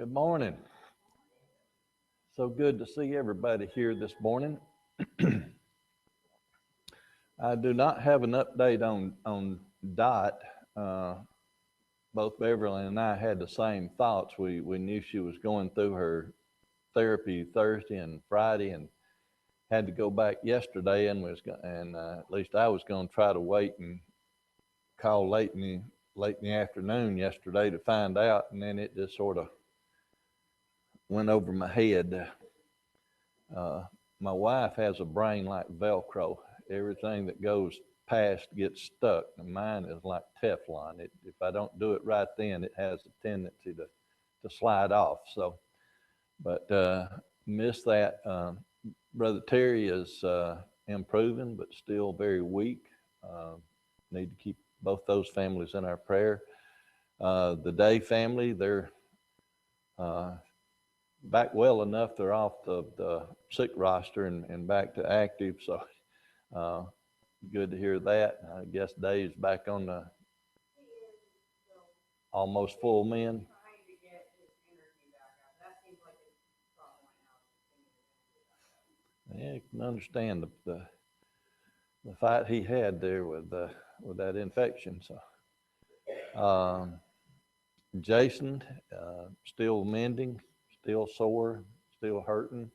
Good morning. So good to see everybody here this morning. I do not have an update on Dot. Uh, Both Beverly and I had the same thoughts. We knew she was going through her therapy Thursday and Friday, and had to go back yesterday, and at least I was going to try to wait and call late in the afternoon yesterday to find out, and then it just sort of went over my head. Uh, my wife has a brain like Velcro. Everything that goes past gets stuck, and mine is like Teflon. If I don't do it right then, it has a tendency to slide off. So, but miss that. Brother Terry is improving, but still very weak. Uh, Need to keep both those families in our prayer. The Day family, they're uh, back well enough. They're off the sick roster and back to active. So uh, good to hear that. I guess Dave's back on the almost full men. Yeah, you can understand the fight he had there with that infection. So um, Jason still mending, still sore, still hurting.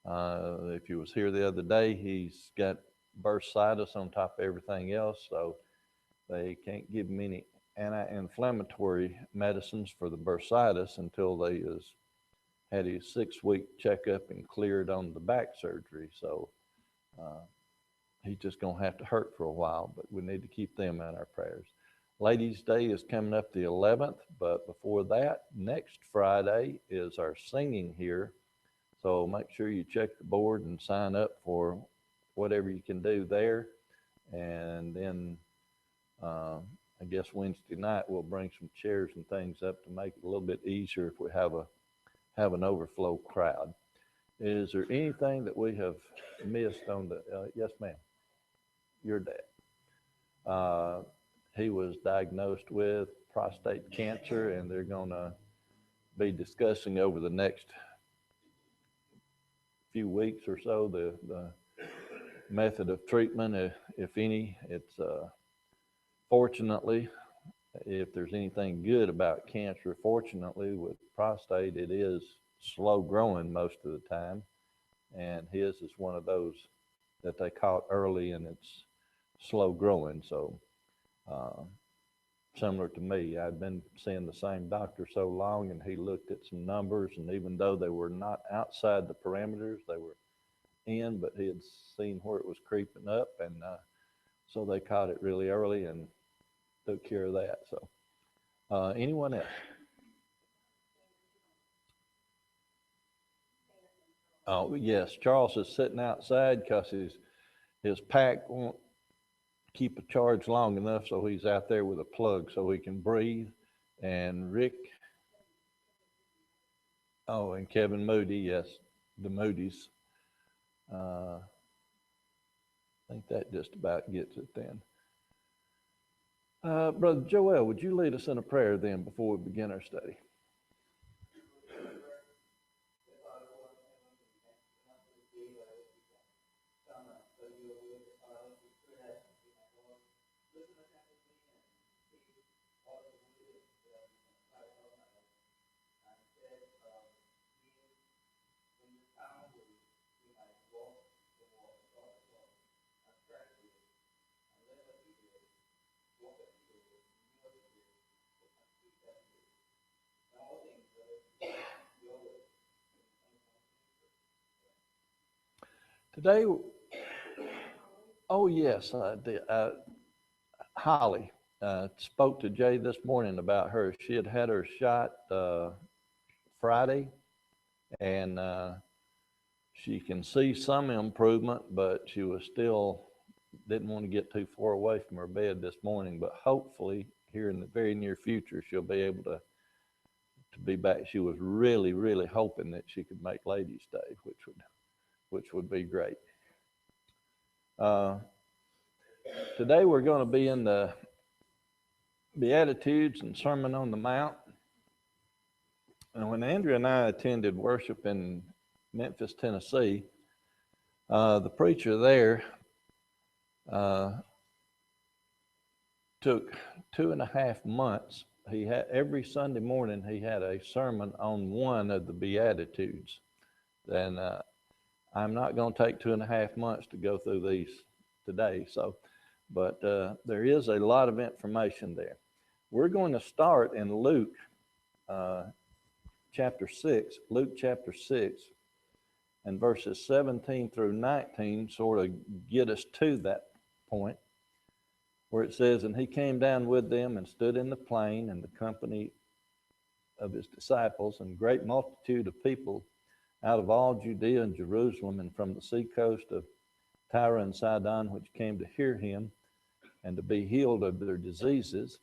If you was here the other day, he's got bursitis on top of everything else, so they can't give him any anti-inflammatory medicines for the bursitis until they is had his 6 week checkup and cleared on the back surgery. So uh, he's just gonna have to hurt for a while, but we need to keep them in our prayers. Ladies' Day is coming up the 11th, but before that, next Friday is our singing here. So make sure you check the board and sign up for whatever you can do there. And then uh, I guess Wednesday night we'll bring some chairs and things up to make it a little bit easier if we have an overflow crowd. Is there anything that we have missed on the? Yes, ma'am. Your dad. Uh, he was diagnosed with prostate cancer, and they're going to be discussing over the next few weeks or so the method of treatment, if any. It's fortunately, if there's anything good about cancer, fortunately with prostate, it is slow growing most of the time, and his is one of those that they caught early and it's slow growing. So uh, similar to me, I'd been seeing the same doctor so long, and he looked at some numbers, and even though they were not outside the parameters, they were in, but he had seen where it was creeping up, and so they caught it really early and took care of that. So, anyone else? Oh, yes, Charles is sitting outside because his pack won't keep a charge long enough, so he's out there with a plug so he can breathe. And Rick, oh, and Kevin Moody, yes, the Moody's. I think that just about gets it then. Brother Joel, would you lead us in a prayer then before we begin our study? Today, oh yes, Holly spoke to Jay this morning about her. She had had her shot Friday, and she can see some improvement, but she was still didn't want to get too far away from her bed this morning. But hopefully, here in the very near future, she'll be able to be back. She was really, really hoping that she could make Ladies' Day, which would be great. Uh, Today we're going to be in the Beatitudes and Sermon on the Mount. And when Andrea and I attended worship in Memphis, Tennessee, the preacher there took 2.5 months. He had every Sunday morning he had a sermon on one of the Beatitudes. And I'm not going to take 2.5 months to go through these today. But there is a lot of information there. We're going to start in Luke chapter 6, Luke chapter 6, and verses 17 through 19 sort of get us to that point where it says, "And he came down with them and stood in the plain in the company of his disciples, and great multitude of people out of all Judea and Jerusalem, and from the seacoast of Tyre and Sidon, which came to hear him and to be healed of their diseases.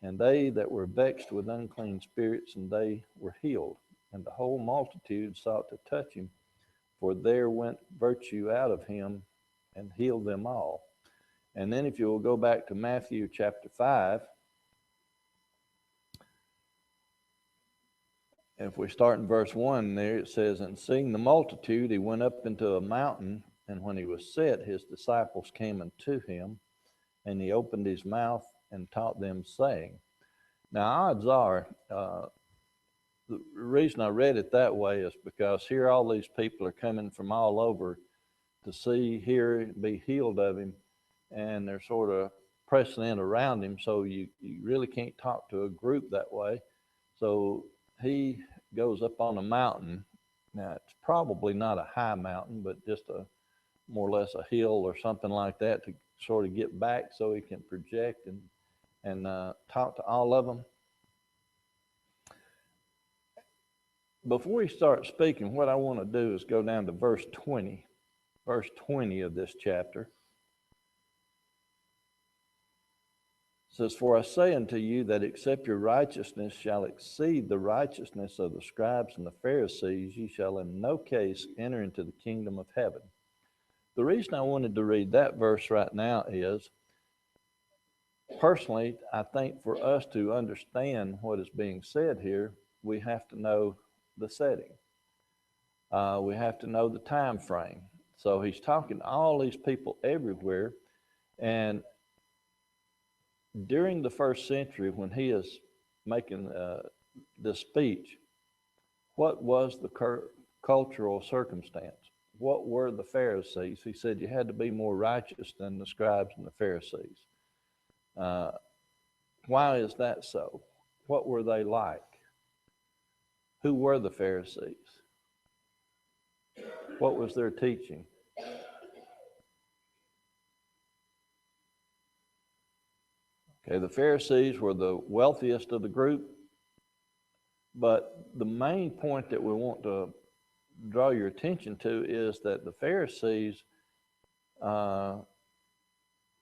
And they that were vexed with unclean spirits, and they were healed. And the whole multitude sought to touch him, for there went virtue out of him and healed them all." And then if you will go back to Matthew chapter 5, if we start in verse 1 there, it says, "And seeing the multitude, he went up into a mountain, and when he was set, his disciples came unto him, and he opened his mouth and taught them, saying." Now, odds are, the reason I read it that way is because here all these people are coming from all over to see, hear, be healed of him, and they're sort of pressing in around him, so you really can't talk to a group that way. So he goes up on a mountain. Now, it's probably not a high mountain, but just a more or less a hill or something like that to sort of get back so he can project and talk to all of them. Before we start speaking, what I want to do is go down to verse 20 of this chapter. It says, "For I say unto you that except your righteousness shall exceed the righteousness of the scribes and the Pharisees, ye shall in no case enter into the kingdom of heaven." The reason I wanted to read that verse right now is, personally, I think for us to understand what is being said here, we have to know the setting. We have to know the time frame. So he's talking to all these people everywhere, and during the first century, when he is making this speech, what was the cultural circumstance? What were the Pharisees? He said you had to be more righteous than the scribes and the Pharisees. Why is that so? What were they like? Who were the Pharisees? What was their teaching? Okay, the Pharisees were the wealthiest of the group, but the main point that we want to draw your attention to is that the Pharisees,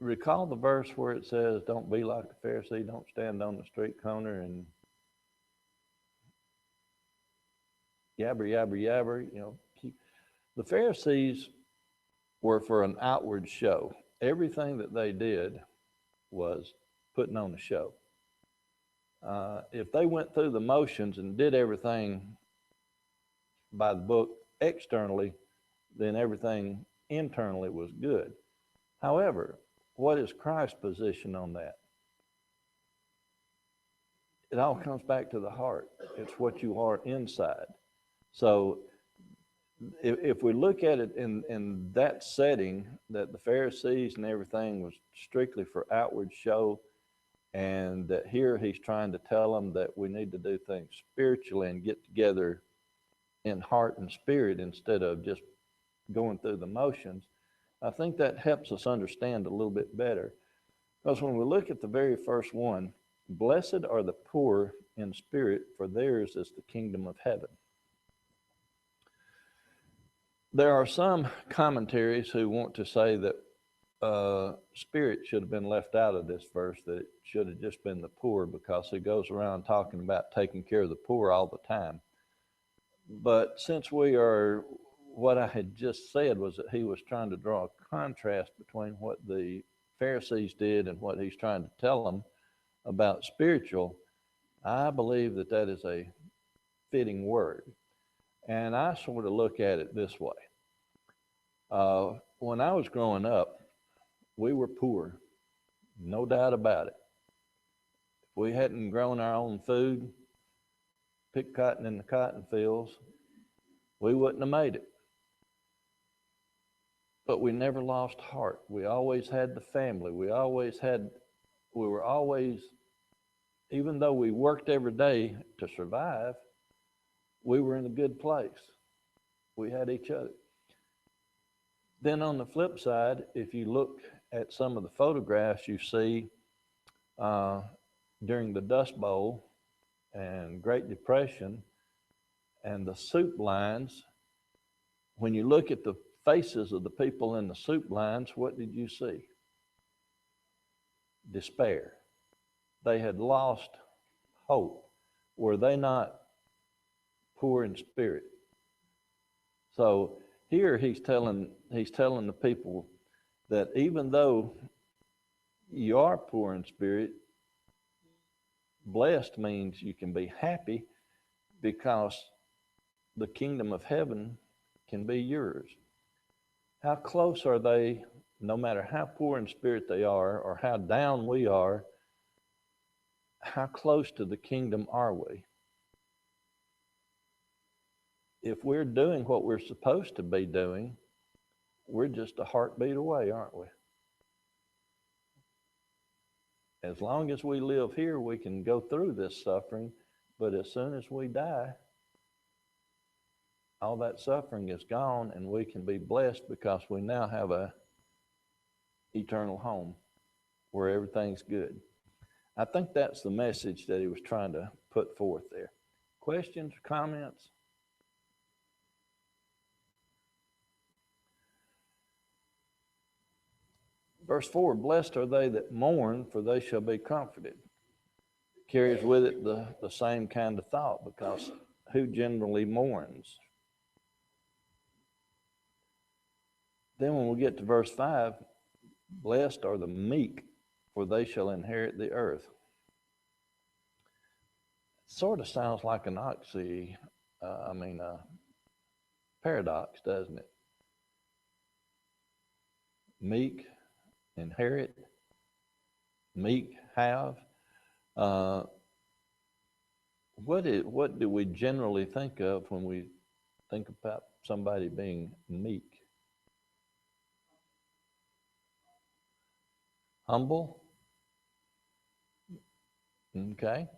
recall the verse where it says, "Don't be like the Pharisee, don't stand on the street corner and yabber, yabber, yabber." The Pharisees were for an outward show. Everything that they did was putting on a show. If they went through the motions and did everything by the book externally, then everything internally was good. However, what is Christ's position on that? It all comes back to the heart. It's what you are inside. So if we look at it in that setting, that the Pharisees and everything was strictly for outward show, and that here he's trying to tell them that we need to do things spiritually and get together in heart and spirit instead of just going through the motions, I think that helps us understand a little bit better. Because when we look at the very first one, "Blessed are the poor in spirit, for theirs is the kingdom of heaven." There are some commentaries who want to say that spirit should have been left out of this verse, that it should have just been the poor, because he goes around talking about taking care of the poor all the time. But since what I had just said was that he was trying to draw a contrast between what the Pharisees did and what he's trying to tell them about spiritual, I believe that is a fitting word. And I sort of look at it this way. When I was growing up, we were poor, no doubt about it. If we hadn't grown our own food, picked cotton in the cotton fields, we wouldn't have made it. But we never lost heart. We always had the family. We were always, even though we worked every day to survive, we were in a good place. We had each other. Then on the flip side, if you look at some of the photographs you see during the Dust Bowl and Great Depression and the soup lines, when you look at the faces of the people in the soup lines, what did you see? Despair. They had lost hope. Were they not poor in spirit? So here he's telling the people that even though you are poor in spirit, blessed means you can be happy because the kingdom of heaven can be yours. How close are they, no matter how poor in spirit they are or how down we are, how close to the kingdom are we? If we're doing what we're supposed to be doing, we're just a heartbeat away, aren't we? As long as we live here, we can go through this suffering, but as soon as we die, all that suffering is gone and we can be blessed because we now have a eternal home where everything's good. I think that's the message that he was trying to put forth there. Questions, comments? Verse 4, blessed are they that mourn, for they shall be comforted. Carries with it the same kind of thought, because who generally mourns? Then when we get to verse 5, blessed are the meek, for they shall inherit the earth. Sort of sounds like an paradox, doesn't it? Meek, inherit, meek, have. What do we generally think of when we think about somebody being meek? Humble? Okay.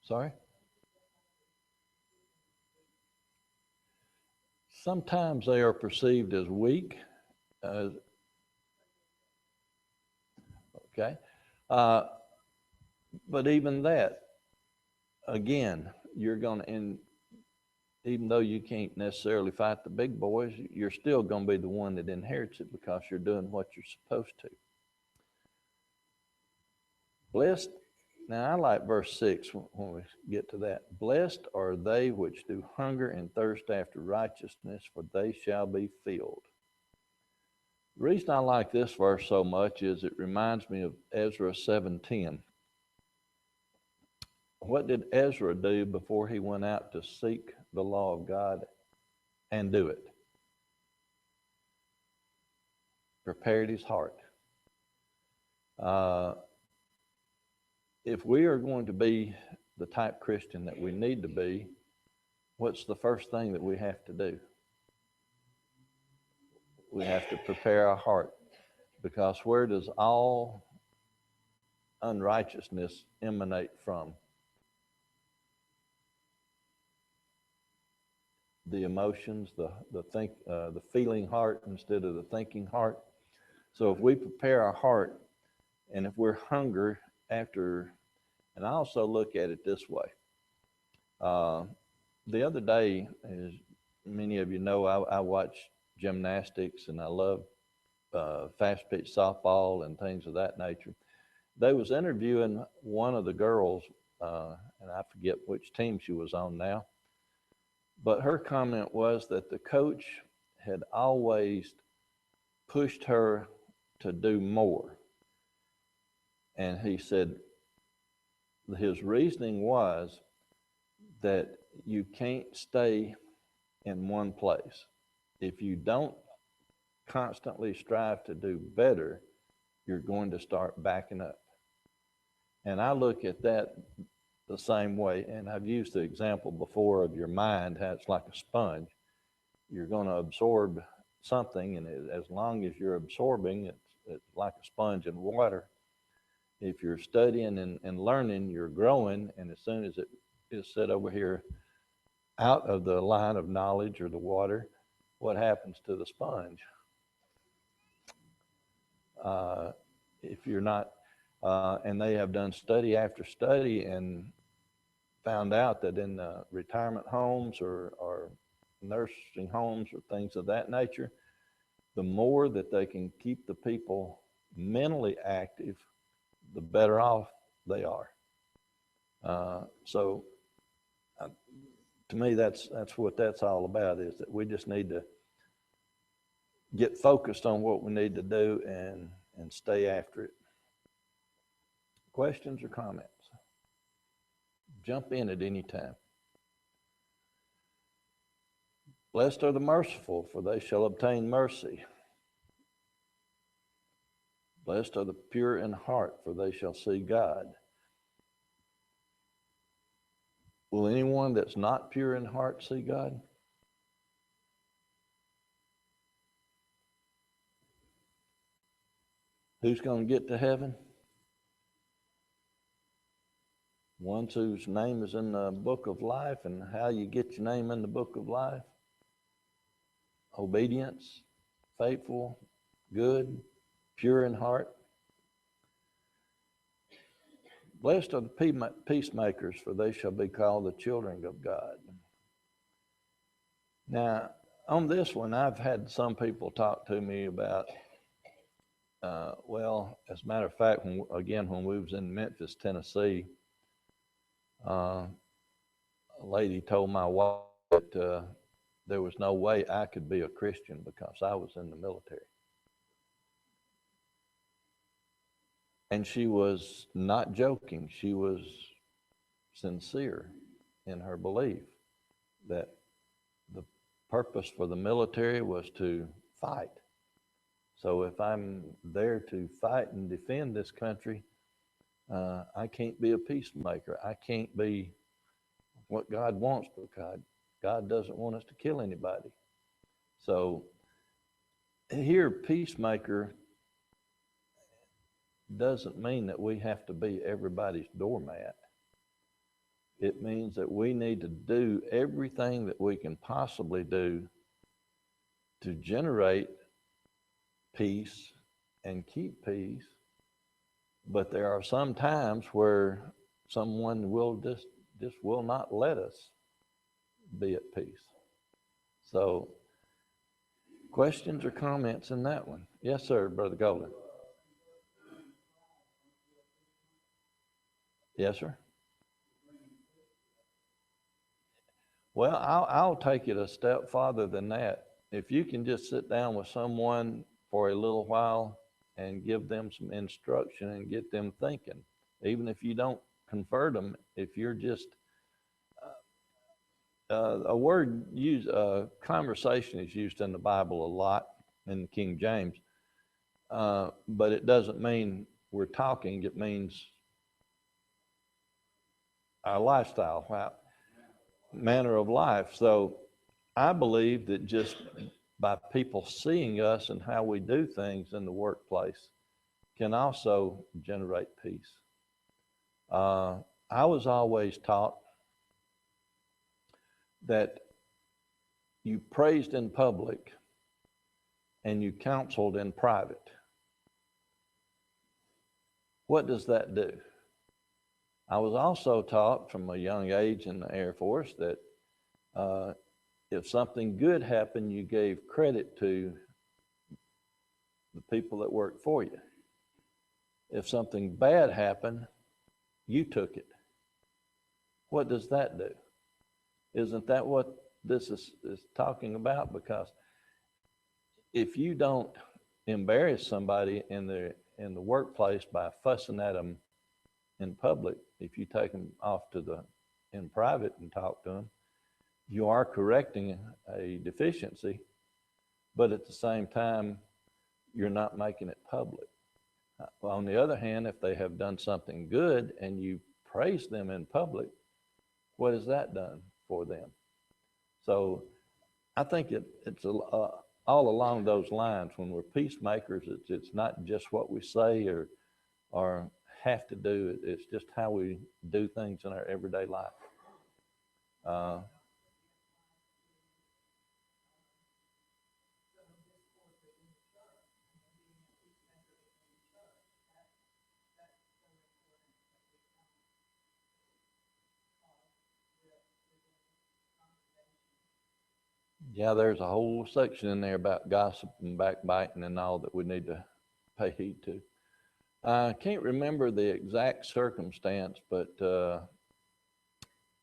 Sorry? Sometimes they are perceived as weak. Okay. But even that, again, you're going to, even though you can't necessarily fight the big boys, you're still going to be the one that inherits it because you're doing what you're supposed to. Blessed, now I like verse 6 when we get to that. Blessed are they which do hunger and thirst after righteousness, for they shall be filled. The reason I like this verse so much is it reminds me of Ezra 7:10. What did Ezra do before he went out to seek the law of God and do it? Prepared his heart. If we are going to be the type Christian that we need to be, what's the first thing that we have to do? We have to prepare our heart, because where does all unrighteousness emanate from? The emotions, the feeling heart instead of the thinking heart. So if we prepare our heart, and if we're hungry after, and I also look at it this way. The other day, as many of you know, I watch gymnastics and I love fast pitch softball and things of that nature. They was interviewing one of the girls, and I forget which team she was on now, but her comment was that the coach had always pushed her to do more. And he said his reasoning was that you can't stay in one place. If you don't constantly strive to do better, you're going to start backing up. And I look at that the same way. And I've used the example before of your mind, how it's like a sponge. You're going to absorb something, and as long as you're absorbing, it's like a sponge in water. If you're studying and learning, you're growing. And as soon as it is set over here out of the line of knowledge or the water, what happens to the sponge? Uh, if you're not, and they have done study after study and found out that in retirement homes or nursing homes or things of that nature, the more that they can keep the people mentally active, the better off they are. So to me, that's what that's all about, is that we just need to get focused on what we need to do and stay after it. Questions or comments? Jump in at any time. Blessed are the merciful, for they shall obtain mercy. Blessed are the pure in heart, for they shall see God. Will anyone that's not pure in heart see God? Who's going to get to heaven? Ones whose name is in the book of life. And how you get your name in the book of life? Obedience, faithful, good, pure in heart. Blessed are the peacemakers, for they shall be called the children of God. Now, on this one, I've had some people talk to me about, well, as a matter of fact, when we was in Memphis, Tennessee, a lady told my wife that there was no way I could be a Christian because I was in the military. And she was not joking. She was sincere in her belief that the purpose for the military was to fight. So if I'm there to fight and defend this country, I can't be a peacemaker. I can't be what God wants, because God doesn't want us to kill anybody. So here, peacemaker doesn't mean that we have to be everybody's doormat. It means that we need to do everything that we can possibly do to generate peace and keep peace. But there are some times where someone will just will not let us be at peace. So, questions or comments in that one? Yes, sir, Brother Golden. Yes, sir. Well, I'll take it a step farther than that. If you can just sit down with someone for a little while and give them some instruction and get them thinking, even if you don't convert them, if you're just a word used, conversation is used in the Bible a lot in the King James, but it doesn't mean we're talking. It means our lifestyle, manner of life. So I believe that just by people seeing us and how we do things in the workplace can also generate peace. I was always taught that you praised in public and you counseled in private. What does that do? I was also taught from a young age in the Air Force that if something good happened, you gave credit to the people that worked for you. If something bad happened, you took it. What does that do? Isn't that what this is talking about? Because if you don't embarrass somebody in the workplace by fussing at them in public, if you take them off to the in private and talk to them, you are correcting a deficiency, but at the same time, you're not making it public. On the other hand, if they have done something good and you praise them in public, what has that done for them? So I think it's all along those lines. When we're peacemakers, it's not just what we say or have to do. It's just how we do things in our everyday life. Uh, yeah, there's a whole section in there about gossip and backbiting and all that we need to pay heed to. I can't remember the exact circumstance, but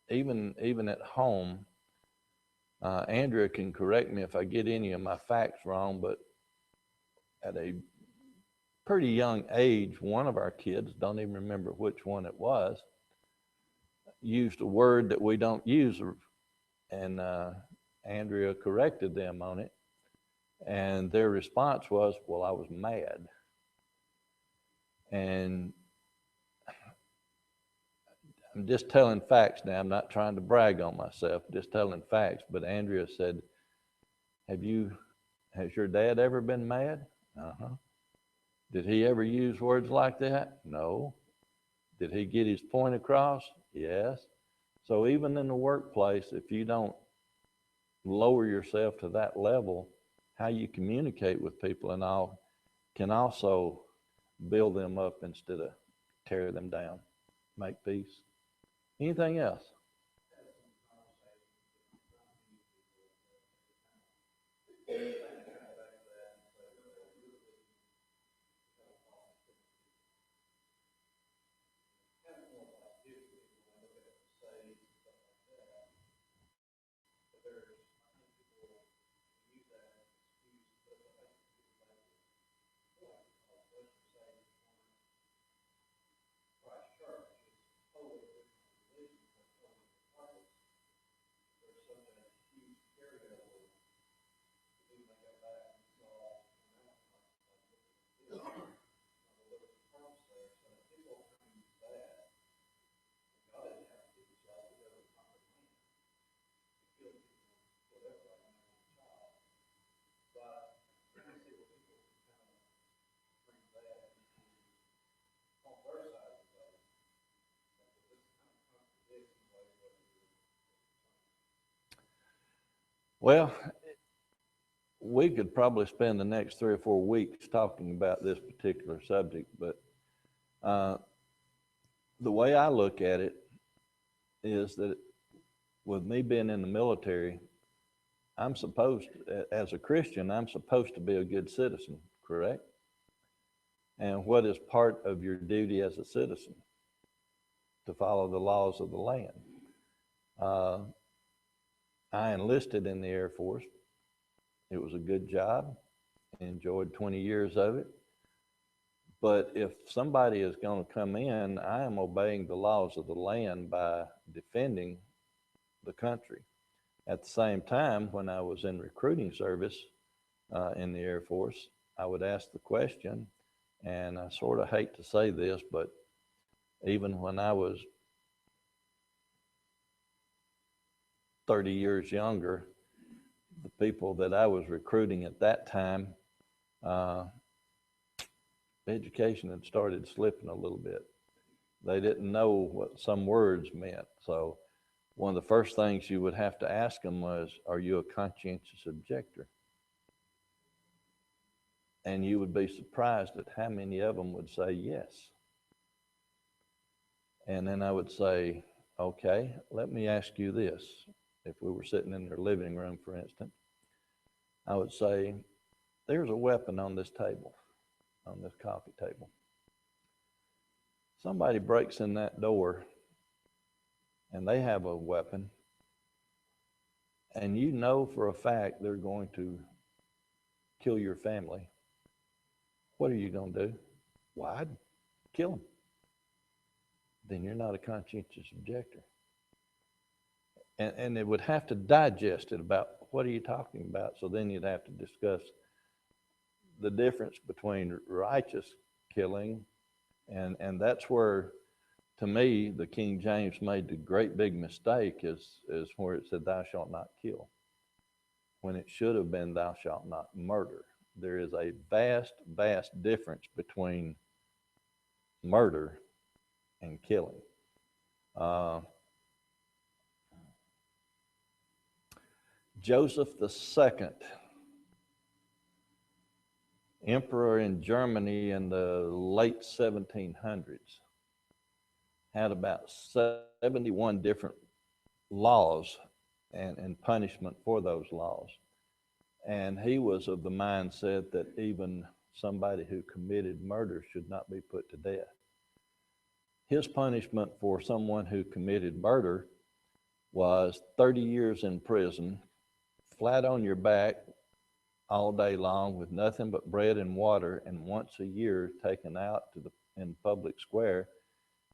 even at home, Andrea can correct me if I get any of my facts wrong, but at a pretty young age, one of our kids, don't even remember which one it was, used a word that we don't use, and Andrea corrected them on it, and their response was, "Well, I was mad." And I'm just telling facts now. I'm not trying to brag on myself, just telling facts. But Andrea said, has your dad ever been mad? Uh-huh. Did he ever use words like that? No. Did he get his point across? Yes. So even in the workplace, if you don't lower yourself to that level, how you communicate with people and all can also build them up instead of tear them down. Make peace. Anything else? Well, we could probably spend the next 3 or 4 weeks talking about this particular subject, but uh, the way I look at it is that with me being in the military, as a Christian, I'm supposed to be a good citizen, correct? And what is part of your duty as a citizen? To follow the laws of the land. Uh, I enlisted in the Air Force. It was a good job. Enjoyed 20 years of it. But if somebody is going to come in, I am obeying the laws of the land by defending the country. At the same time, when I was in recruiting service in the Air Force, I would ask the question, and I sort of hate to say this, but even when I was 30 years younger, the people that I was recruiting at that time, uh, education had started slipping a little bit. They didn't know what some words meant. So one of the first things you would have to ask them was, are you a conscientious objector? And you would be surprised at how many of them would say yes. And then I would say, okay, let me ask you this. If we were sitting in their living room, for instance, I would say, there's a weapon on this table, on this coffee table. Somebody breaks in that door and they have a weapon, and you know for a fact they're going to kill your family. What are you going to do? Well, I'd kill them. Then you're not a conscientious objector. and it would have to digest it about what are you talking about. So then you'd have to discuss the difference between righteous killing, and that's where, to me, the King James made the great big mistake is where it said, "Thou shalt not kill," when it should have been, "Thou shalt not murder." There is a vast, vast difference between murder and killing. Uh, Joseph II, emperor in Germany in the late 1700s, had about 71 different laws and punishment for those laws. And he was of the mindset that even somebody who committed murder should not be put to death. His punishment for someone who committed murder was 30 years in prison, flat on your back all day long with nothing but bread and water, and once a year taken out to the in public square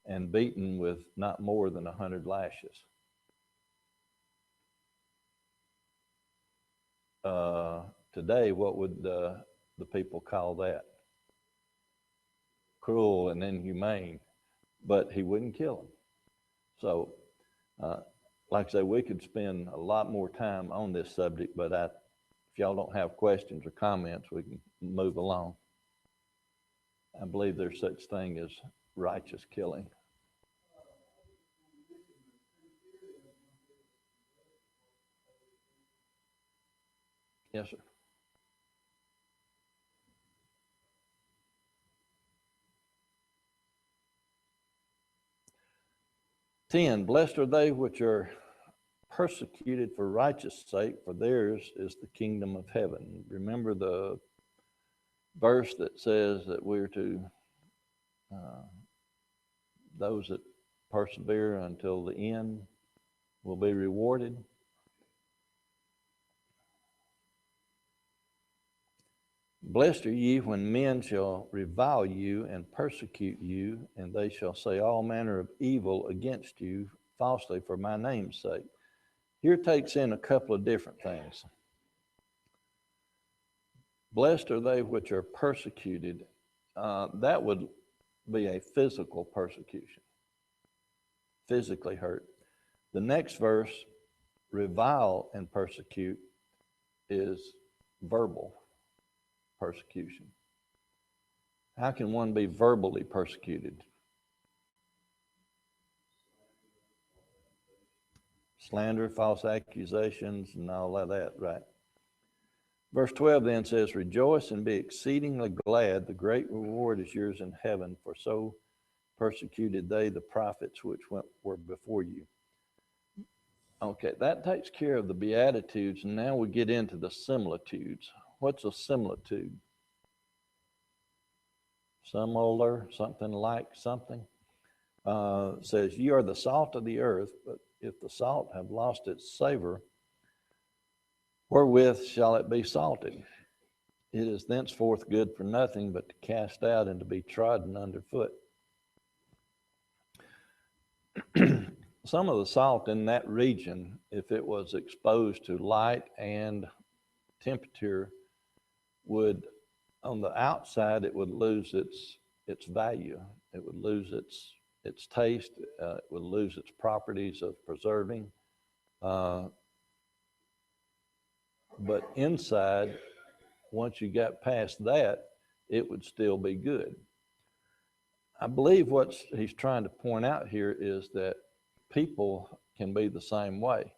and beaten with not more than 100 lashes. Today, what would the people call that? Cruel and inhumane. But he wouldn't kill them. So, uh, like I say, we could spend a lot more time on this subject, but if y'all don't have questions or comments, we can move along. I believe there's such thing as righteous killing. Yes, sir. 10, blessed are they which are persecuted for righteous sake, for theirs is the kingdom of heaven. Remember the verse that says that we're to, uh, those that persevere until the end will be rewarded. Blessed are ye when men shall revile you and persecute you, and they shall say all manner of evil against you falsely for my name's sake. Here takes in a couple of different things. Blessed are they which are persecuted. That would be a physical persecution, physically hurt. The next verse, revile and persecute, is verbal persecution. How can one be verbally persecuted? Slander, false accusations, and all of that, right? Verse 12 then says, rejoice and be exceedingly glad, the great reward is yours in heaven, for so persecuted they the prophets which were before you. Okay, that takes care of the Beatitudes, and now we get into the similitudes. What's a similitude? Similar, something like something. Says, ye are the salt of the earth, but if the salt have lost its savor, wherewith shall it be salted? It is thenceforth good for nothing but to cast out and to be trodden underfoot. Some of the salt in that region, if it was exposed to light and temperature, would, on the outside, it would lose its value. It would lose its taste. It would lose its properties of preserving. But inside, once you got past that, it would still be good. I believe what he's trying to point out here is that people can be the same way.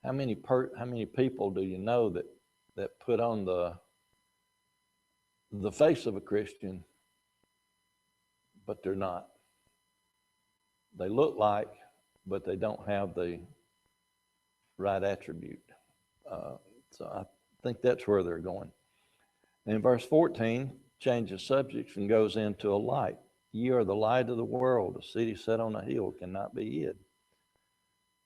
How many people do you know that put on the face of a Christian, but they're not? They look like, but they don't have the right attribute. So I think that's where they're going. And in verse 14, changes subjects and goes into a light. Ye are the light of the world. A city set on a hill cannot be hid.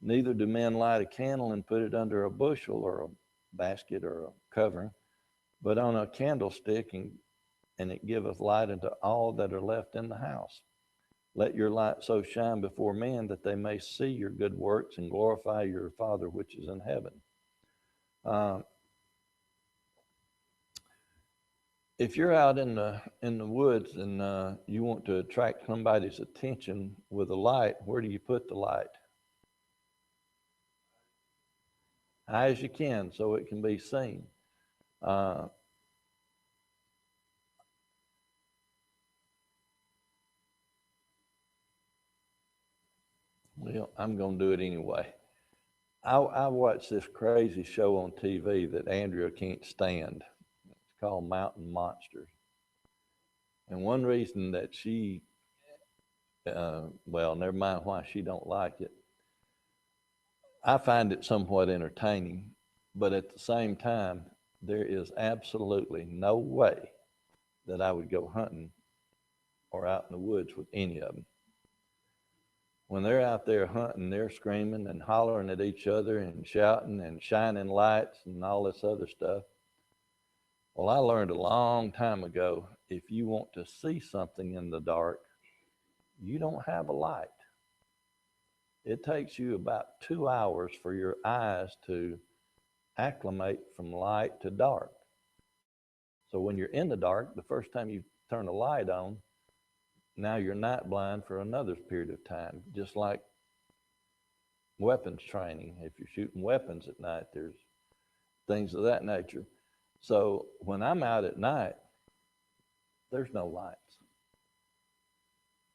Neither do men light a candle and put it under a bushel or a basket or a covering, but on a candlestick, and it giveth light unto all that are left in the house. Let your light so shine before men that they may see your good works and glorify your Father which is in heaven. If you're out in the woods and you want to attract somebody's attention with a light, where do you put the light? High as you can, so it can be seen. Well, I'm going to do it anyway. I watched this crazy show on TV that Andrea can't stand. It's called Mountain Monsters. And one reason that she, well, never mind why she don't like it. I find it somewhat entertaining, but at the same time, there is absolutely no way that I would go hunting or out in the woods with any of them. When they're out there hunting, they're screaming and hollering at each other and shouting and shining lights and all this other stuff. Well, I learned a long time ago, if you want to see something in the dark, you don't have a light. It takes you about 2 hours for your eyes to acclimate from light to dark. So when you're in the dark, the first time you turn a light on, now you're night blind for another period of time. Just like weapons training. If you're shooting weapons at night, there's things of that nature. So when I'm out at night, there's no lights.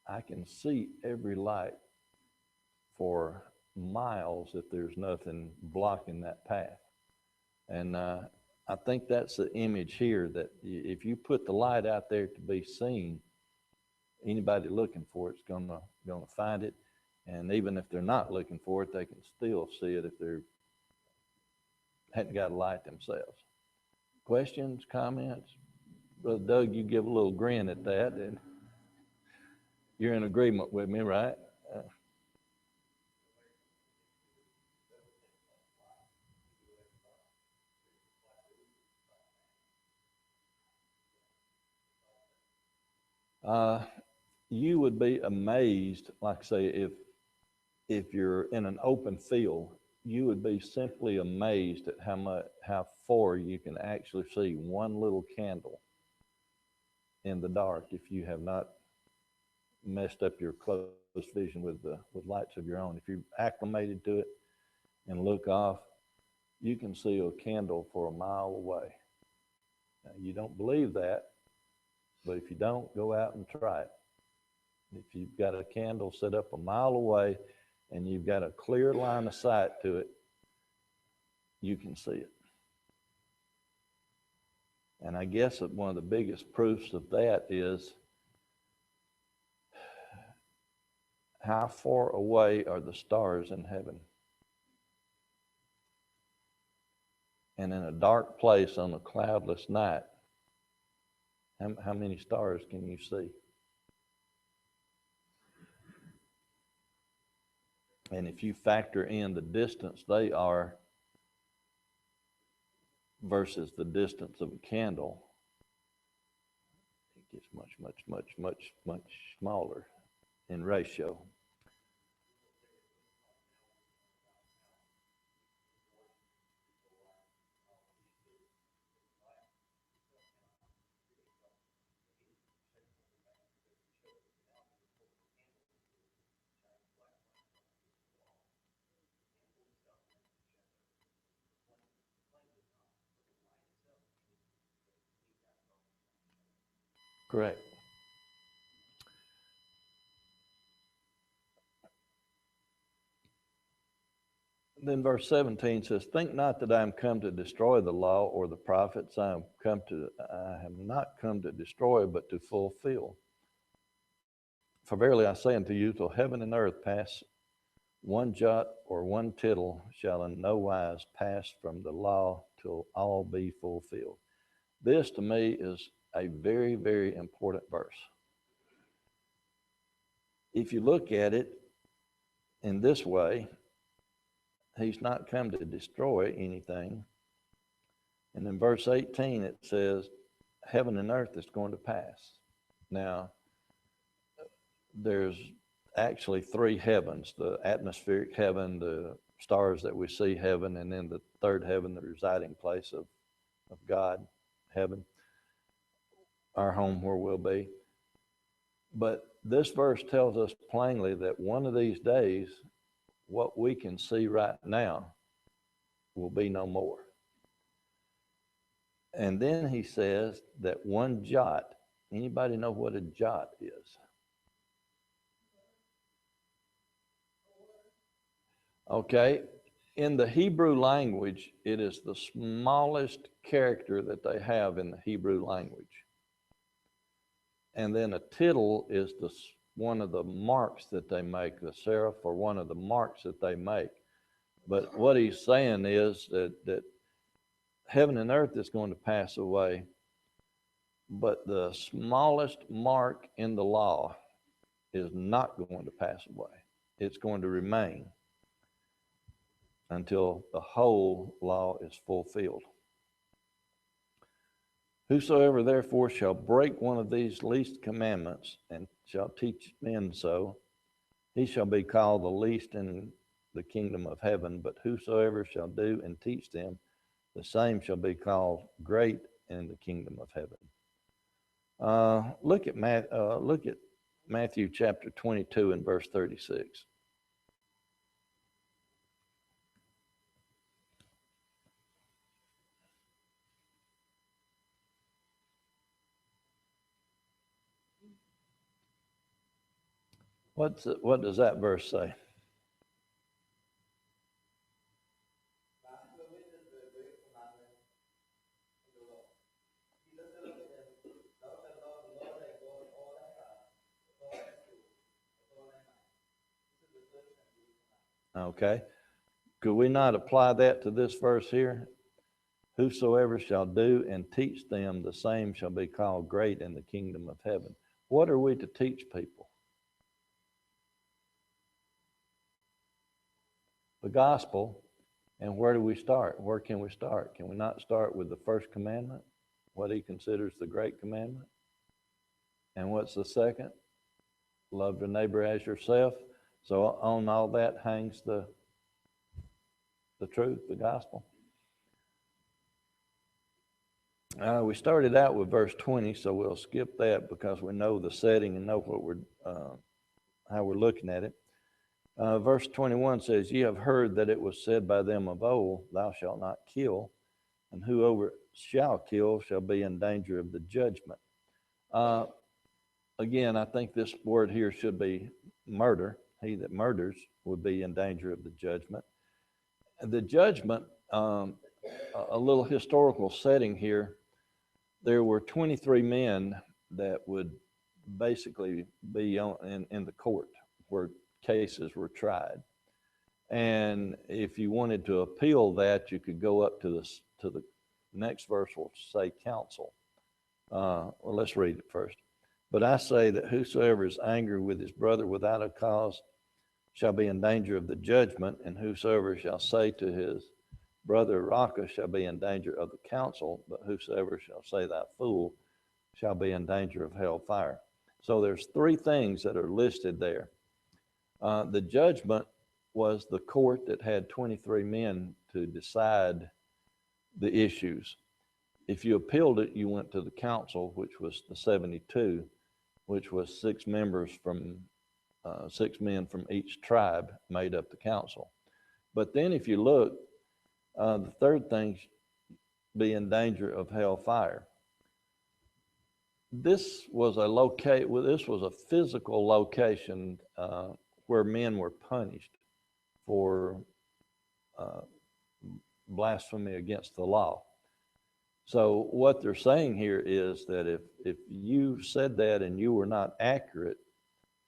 I can see every light for miles if there's nothing blocking that path. And I think that's the image here, that if you put the light out there to be seen, anybody looking for it's gonna find it. And even if they're not looking for it, they can still see it if they hadn't got a light themselves. Questions, comments? Brother Doug, you give a little grin at that, and you're in agreement with me, right? You would be amazed, like I say, if you're in an open field, you would be simply amazed at how far you can actually see one little candle in the dark if you have not messed up your close vision with lights of your own. If you're acclimated to it and look off, you can see a candle for a mile away. Now, you don't believe that, but if you don't, go out and try it. If you've got a candle set up a mile away and you've got a clear line of sight to it, you can see it. And I guess that one of the biggest proofs of that is how far away are the stars in heaven? And in a dark place on a cloudless night, how many stars can you see? And if you factor in the distance they are versus the distance of a candle, it gets much smaller in ratio. Correct. Then verse 17 says, "Think not that I am come to destroy the law or the prophets. I have not come to destroy, but to fulfill. For verily I say unto you, till heaven and earth pass, one jot or one tittle shall in no wise pass from the law till all be fulfilled." This to me is a very, very important verse. If you look at it in this way, he's not come to destroy anything. And in verse 18, it says, heaven and earth is going to pass. Now, there's actually three heavens: the atmospheric heaven, the stars that we see, heaven, and then the third heaven, the residing place of God, heaven, our home where we'll be. But this verse tells us plainly that one of these days, what we can see right now will be no more. And then he says that one jot, anybody know what a jot is? Okay, in the Hebrew language, it is the smallest character that they have in the Hebrew language. And then a tittle is one of the marks that they make, the serif, or one of the marks that they make. But what he's saying is that heaven and earth is going to pass away, but the smallest mark in the law is not going to pass away. It's going to remain until the whole law is fulfilled. Whosoever therefore shall break one of these least commandments and shall teach men so, he shall be called the least in the kingdom of heaven. But whosoever shall do and teach them, the same shall be called great in the kingdom of heaven. Look at Matthew chapter 22 and verse 36. What does that verse say? Okay. Could we not apply that to this verse here? Whosoever shall do and teach them, the same shall be called great in the kingdom of heaven. What are we to teach people? The gospel. And where do we start? Where can we start? Can we not start with the first commandment, what he considers the great commandment? And what's the second? Love your neighbor as yourself. So on all that hangs the truth, the gospel. We started out with verse 20, so we'll skip that because we know the setting and know what how we're looking at it. Verse 21 says, "Ye have heard that it was said by them of old, Thou shalt not kill, and whoever shall kill shall be in danger of the judgment." Again, I think this word here should be murder. He that murders would be in danger of the judgment. The judgment, a little historical setting here, there were 23 men that would basically be in the court where cases were tried. And if you wanted to appeal that, you could go up to the next verse will say counsel. Well, let's read it first. "But I say that whosoever is angry with his brother without a cause shall be in danger of the judgment, and whosoever shall say to his brother Raca shall be in danger of the council, but whosoever shall say thou fool shall be in danger of hell fire." So there's three things that are listed there. The judgment was the court that had 23 men to decide the issues. If you appealed it, you went to the council, which was the 72, which was 6 members from 6 men from each tribe made up the council. But then if you look, the third thing, be in danger of hell fire. This was a physical location where men were punished for blasphemy against the law. So what they're saying here is that if you said that and you were not accurate,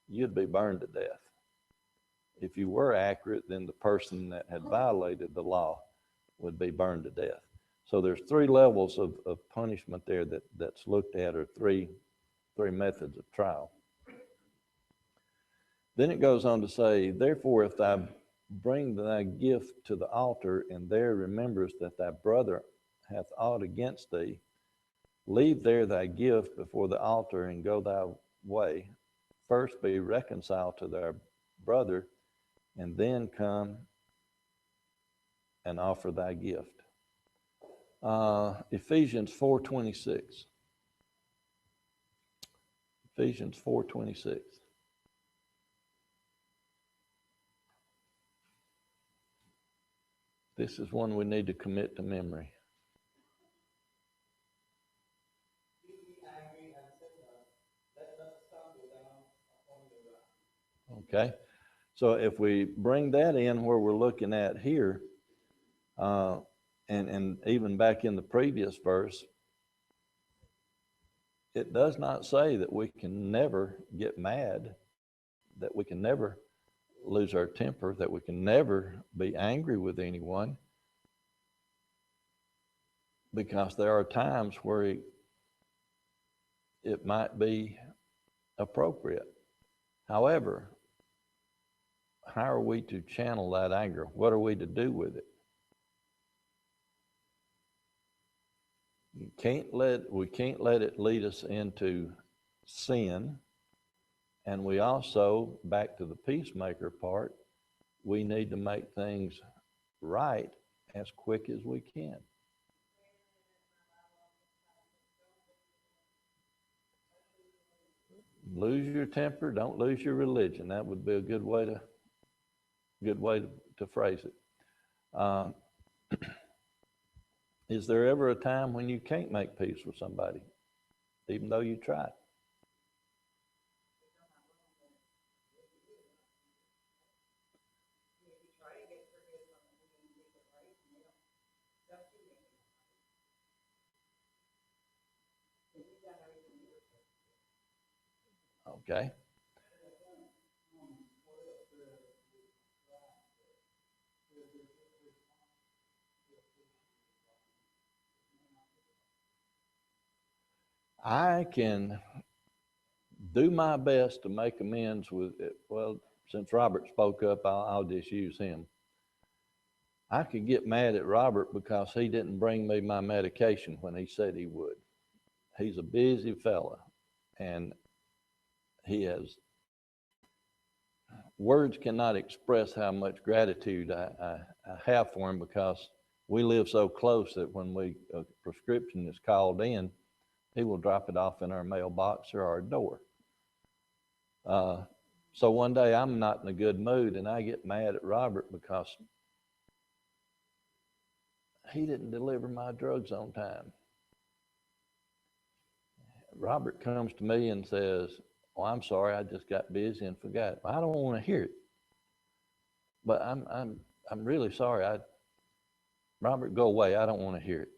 you'd be burned to death. If you were accurate, then the person that had violated the law would be burned to death. So there's 3 levels of punishment there that's looked at, or three methods of trial. Then it goes on to say, "Therefore, if thou bring thy gift to the altar, and there remembers that thy brother hath aught against thee, leave there thy gift before the altar and go thy way. first be reconciled to their brother, and then come and offer thy gift. Ephesians 4:26. Ephesians 4:26. This is one we need to commit to memory. Okay, so if we bring that in where we're looking at here, and even back in the previous verse, it does not say that we can never get mad, that we can never lose our temper, that we can never be angry with anyone, because there are times where it might be appropriate. However, how are we to channel that anger? What are we to do with it? We can't let it lead us into sin. And we also, back to the peacemaker part, we need to make things right as quick as we can. Lose your temper, don't lose your religion. That would be a good way to phrase it. Is there ever a time when you can't make peace with somebody, even though you tried? Okay. I can do my best to make amends with it. Well, since Robert spoke up, I'll just use him. I could get mad at Robert because he didn't bring me my medication when he said he would. He's a busy fella, and he has words cannot express how much gratitude I have for him, because we live so close that when a prescription is called in, he will drop it off in our mailbox or our door. So one day I'm not in a good mood and I get mad at Robert because he didn't deliver my drugs on time. Robert comes to me and says, "Oh, I'm sorry, I just got busy and forgot." Well, I don't want to hear it, but I'm really sorry. Robert, go away. I don't want to hear it.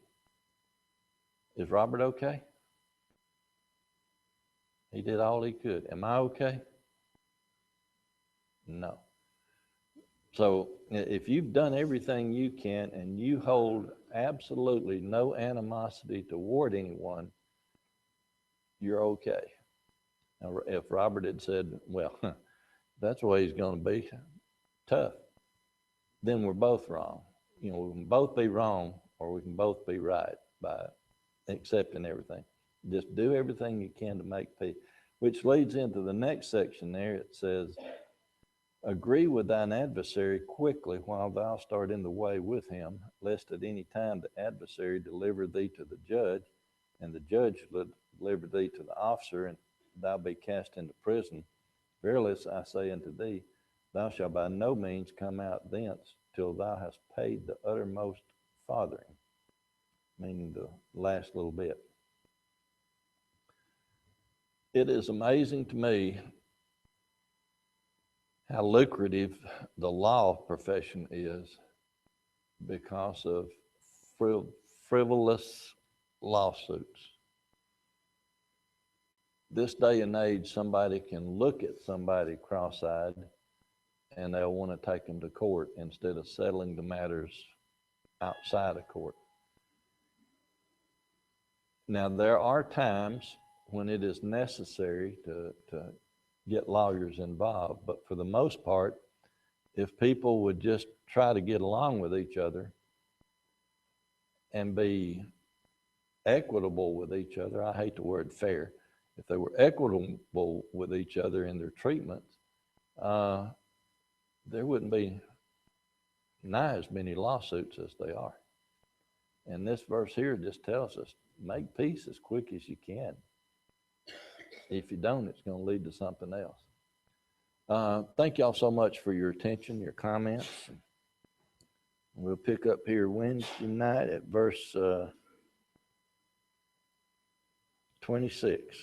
Is Robert okay? He did all he could. Am I okay? No. So if you've done everything you can and you hold absolutely no animosity toward anyone, you're okay. Now, if Robert had said, "Well, that's the way he's going to be, tough," then we're both wrong. We can both be wrong, or we can both be right by accepting everything. Just do everything you can to make peace, which leads into the next section there. It says, "Agree with thine adversary quickly while thou art in the way with him, lest at any time the adversary deliver thee to the judge, and the judge deliver thee to the officer, and thou be cast into prison. Verily I say unto thee, thou shalt by no means come out thence till thou hast paid the uttermost farthing," meaning the last little bit. It is amazing to me how lucrative the law profession is because of frivolous lawsuits. This day and age, somebody can look at somebody cross-eyed and they'll want to take them to court instead of settling the matters outside of court. Now, there are times when it is necessary to get lawyers involved, but for the most part, if people would just try to get along with each other and be equitable with each other, I hate the word fair. if they were equitable with each other in their treatment, there wouldn't be nigh as many lawsuits as they are. And this verse here just tells us, make peace as quick as you can. If you don't, it's going to lead to something else. Thank y'all so much for your attention, your comments. We'll pick up here Wednesday night at verse 26.